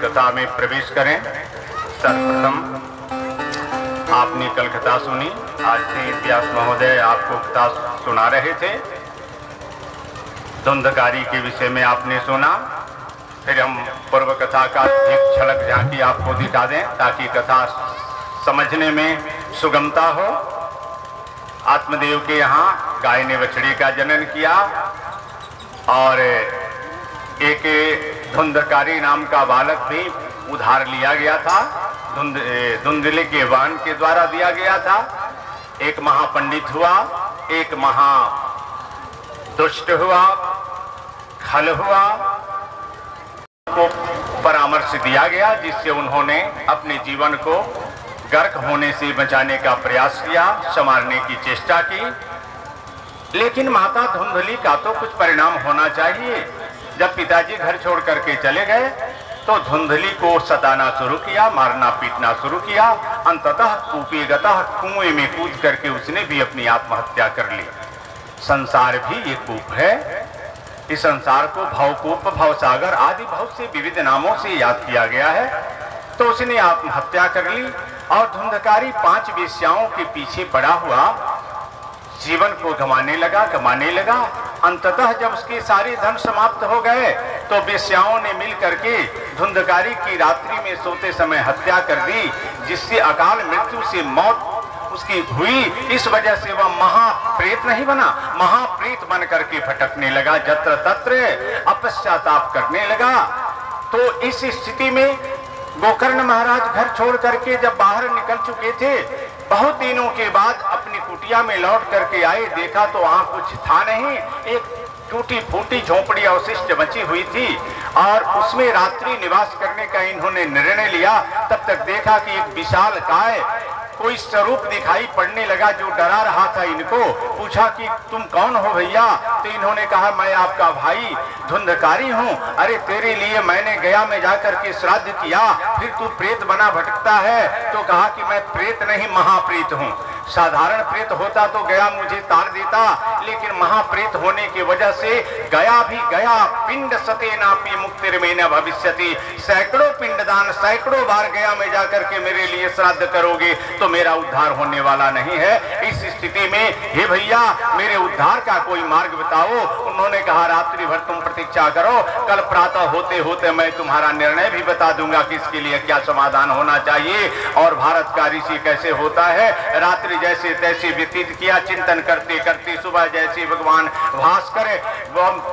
कथा में प्रवेश करें। सर्वप्रथम आपने कल कथा सुनी, आज से व्यास महोदय आपको कथा सुना रहे थे। धुंधकारी के विषय में आपने सुना। फिर हम पूर्व कथा का एक झलक झांकी आपको दिखा दें ताकि कथा समझने में सुगमता हो। आत्मदेव के यहाँ गाय ने बछड़ी का जनन किया और एक धुंधकारी नाम का बालक भी उधार लिया गया था, धुंधले के वाहन के द्वारा दिया गया था। एक महापंडित हुआ, एक महा दुष्ट हुआ, खल हुआ को परामर्श दिया गया जिससे उन्होंने अपने जीवन को गर्क होने से बचाने का प्रयास किया, संवारने की चेष्टा की। लेकिन माता धुंधली का तो कुछ परिणाम होना चाहिए। जब पिताजी घर छोड़ करके चले गए तो धुंधली को सताना शुरू किया, मारना पीटना शुरू किया। अंततः कूपेगतः कुएं में कूद करके उसने भी अपनी आत्महत्या कर ली। संसार भी ये कूप है। इस संसार को भवकूप, भवसागर आदि बहुत से विविध नामों से याद किया गया है। तो उसने आत्महत्या कर ली और धुंधकारी 5 वेश्याओं के पीछे पड़ा हुआ जीवन को गंवाने लगा। अंततः जब उसके सारे धन समाप्त हो गए तो वेश्याओं ने मिल करके धुंधकारी की रात्रि में सोते समय हत्या कर दी, जिससे अकाल मृत्यु से मौत उसकी हुई। इस वजह से वह महाप्रेत नहीं बना, महाप्रेत बन करके भटकने लगा, जत्र तत्र अपश्चाताप करने लगा। तो इस स्थिति में गोकर्ण महाराज घर छोड़ करके जब बाहर निकल चुके थे, बहुत दिनों के बाद अपनी कुटिया में लौट करके आए, देखा तो वहां कुछ था नहीं। एक टूटी फूटी झोपड़ी अवशिष्ट बची हुई थी और उसमें रात्रि निवास करने का इन्होंने निर्णय लिया। तब तक देखा कि एक विशाल काय कोई स्वरूप दिखाई पड़ने लगा जो डरा रहा था इनको। पूछा कि तुम कौन हो भैया? तो इन्होंने कहा मैं आपका भाई धुंधकारी हूँ। अरे तेरे लिए मैंने गया में जाकर के श्राद्ध किया, फिर तू प्रेत बना भटकता है। तो कहा कि मैं प्रेत नहीं महाप्रेत हूँ। साधारण प्रेत होता तो गया मुझे तार देता, लेकिन महाप्रेत होने की वजह से गया भी गया। पिंड सतेनापि मुक्तिर्मे न भविष्यति। सैकड़ों पिंडदान, सैकड़ों बार गया में जाकर के मेरे लिए श्राद्ध करोगे तो मेरा उद्धार होने वाला नहीं है। इस स्थिति में हे भैया मेरे उद्धार का कोई मार्ग बताओ। उन्होंने कहा रात्रि भर तुम प्रतीक्षा करो, कल प्रातः होते होते मैं तुम्हारा निर्णय भी बता दूंगा कि इसके लिए क्या समाधान होना चाहिए और भारत का ऋषि कैसे होता है। रात्रि जैसे तैसे व्यतीत किया, चिंतन करते करते सुबह जैसे भगवान भास्कर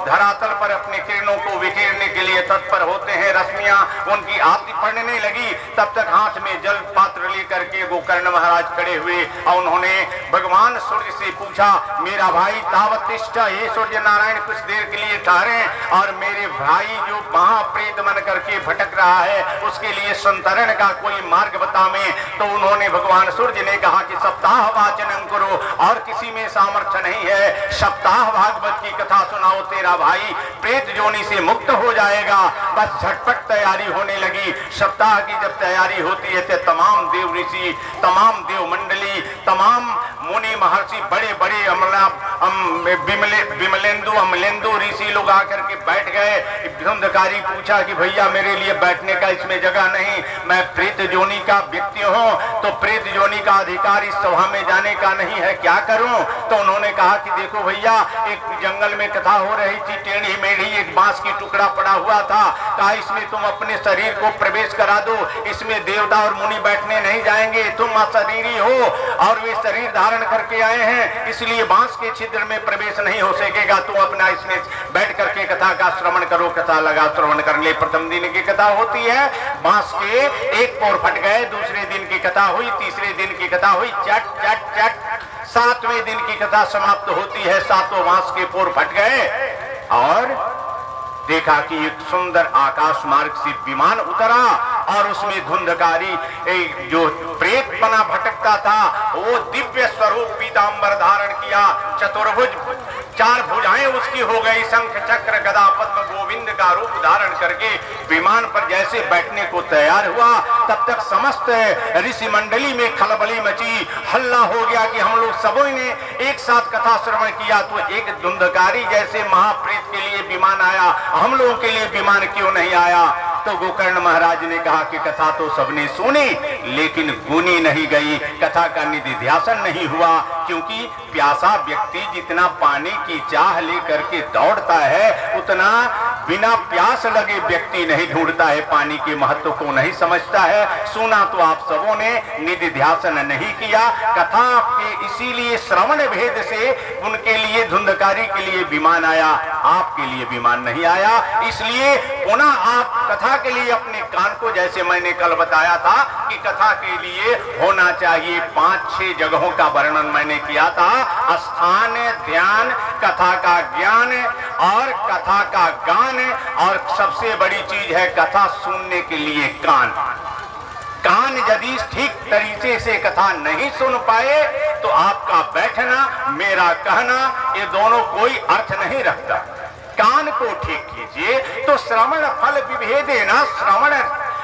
धरातल पर अपने किरणों को विकीरने के लिए तत्पर होते हैं, रश्मियां उनकी आरती पड़ने लगी। तब तक हाथ में जल पात्र लेकर के गोकर्ण महाराज खड़े हुए और उन्होंने भगवान सूर्य से पूछा मेरा भाई तावतिष्ठ, हे सूर्य नारायण कुछ देर के लिए ठहरे और मेरे भाई जो महाप्रेत बन करके भटक रहा है उसके लिए संतरण का कोई मार्ग बतावे। तो उन्होंने भगवान सूर्य ने कहा कि सप्ताह वाचनम करो, और किसी में सामर्थ्य नहीं है। सप्ताह भागवत की कथा सुनाओ, तेरा भाई प्रेत जोनी से मुक्त हो जाएगा। बस झटपट तैयारी होने लगी। सप्ताह की जब तैयारी होती है तो तमाम देव ऋषि, तमाम देव मंडली, तमाम मुनि महर्षि, बड़े बड़े विमलेंदु अमलेंदु ऋषि लोग आकर के बैठ गए। धुंधकारी पूछा कि भैया मेरे लिए बैठने का इसमें जगह नहीं, मैं प्रेत जोनी का व्यक्ति हूँ, तो प्रेत जोनी का अधिकार इस सभा में जाने का नहीं है, क्या करूं? तो उन्होंने कहा कि देखो भैया एक जंगल में कथा हो रही थी, टेढ़ी मेढ़ी एक बांस की टुकड़ा पड़ा हुआ था। कहा इसमें तुम अपने शरीर को प्रवेश करा दो, इसमें देवता और मुनि बैठने नहीं जाएंगे। तुम अशरीरी हो और वे शरीर धारण करके आए हैं, इसलिए बांस के छिद्र में प्रवेश नहीं हो सकेगा। तुम अपना इसमें बैठ करके कथा का श्रवण करो। कथा लगा श्रवण कर ले। प्रथम दिन की कथा होती है, बांस के एक पोर फट गए। दूसरे दिन की कथा हुई, तीसरे दिन की कथा हुई, चट चट चट। 7वें दिन की कथा समाप्त होती है, 7वां बांस के पोर फट गए और देखा कि एक सुंदर आकाश मार्ग से विमान उतरा और उसमें धुंधकारी जो प्रेत बना भटकता था वो दिव्य स्वरूप पीतांबर धारण किया, चतुर्भुज 4 भुजाएं उसकी हो गई, शंख चक्र गदा पद्म गोविंद का रूप धारण करके विमान पर जैसे बैठने को तैयार हुआ, तब तक समस्त ऋषि मंडली में खलबली मची, हल्ला हो गया कि हम लोग सबों ने एक साथ कथा श्रवण किया तो एक धुंधकारी जैसे महाप्रेत के लिए विमान आया, हम लोगों के लिए विमान क्यों नहीं आया। तो गोकर्ण महाराज ने कहा कि कथा तो सबने सुनी लेकिन गुनी नहीं गई, कथा का निधिध्यासन नहीं हुआ, क्योंकि प्यासा व्यक्ति जितना पानी की चाह लेकर के दौड़ता है उतना बिना प्यास लगे व्यक्ति नहीं ढूंढता है, पानी के महत्व को नहीं समझता है। सुना तो आप सबों ने, निधिध्यासन नहीं किया। कथा के इसीलिए श्रवण भेद से उनके लिए धुंधकारी के लिए विमान आया, आपके लिए विमान नहीं आया। इसलिए पुनः आप कथा के लिए अपने कान को, जैसे मैंने कल बताया था कि कथा के लिए होना चाहिए 5-6 जगहों का वर्णन मैंने किया था, स्थान, ध्यान, कथा का ज्ञान और कथा का गान, और सबसे बड़ी चीज है कथा सुनने के लिए कान। कान यदि ठीक तरीके से कथा नहीं सुन पाए तो आपका बैठना, मेरा कहना, ये दोनों कोई अर्थ नहीं रखता। कान को ठीक कीजिए तो श्रवण फल विभेदे ना, श्रवण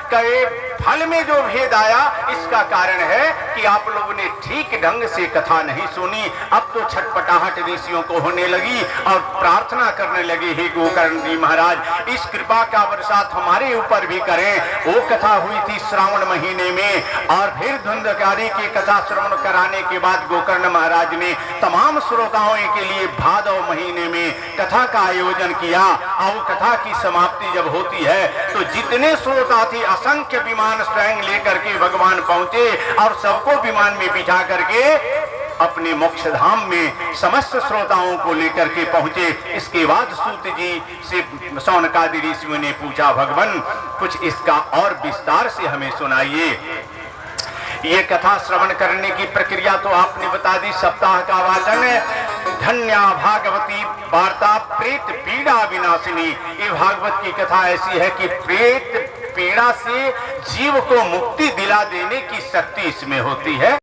के फल में जो भेद आया इसका कारण है कि आप लोगों ने ठीक ढंग से कथा नहीं सुनी। अब तो छटपटाहट ऋषियों को होने लगी और प्रार्थना करने लगे, हे गोकर्ण जी महाराज इस कृपा का बरसात हमारे ऊपर भी करें। वो कथा हुई थी श्रावण महीने में और फिर धुंधकारी की कथा श्रवण कराने के बाद गोकर्ण महाराज ने तमाम श्रोताओं के लिए भादव महीने में कथा का आयोजन किया। और कथा की समाप्ति जब होती है तो जितने श्रोता थे असंख्य विमान स्वयं लेकर के भगवान पहुंचे और सबको विमान में बिठा करके अपने मोक्ष धाम में समस्त श्रोताओं को लेकर के पहुंचे। इसके बाद सूत जी से शौनकादि ऋषियों ने पूछा, भगवान कुछ इसका और विस्तार से हमें सुनाइए। ये कथा श्रवण करने की प्रक्रिया तो आपने बता दी, सप्ताह का वाचन, धन्या भागवती वार्ता प्रेत पीड़ा विनाशिनी। ये भागवत की कथा ऐसी है कि प्रेत पीड़ा से जीव को मुक्ति दिला देने की शक्ति इसमें होती है।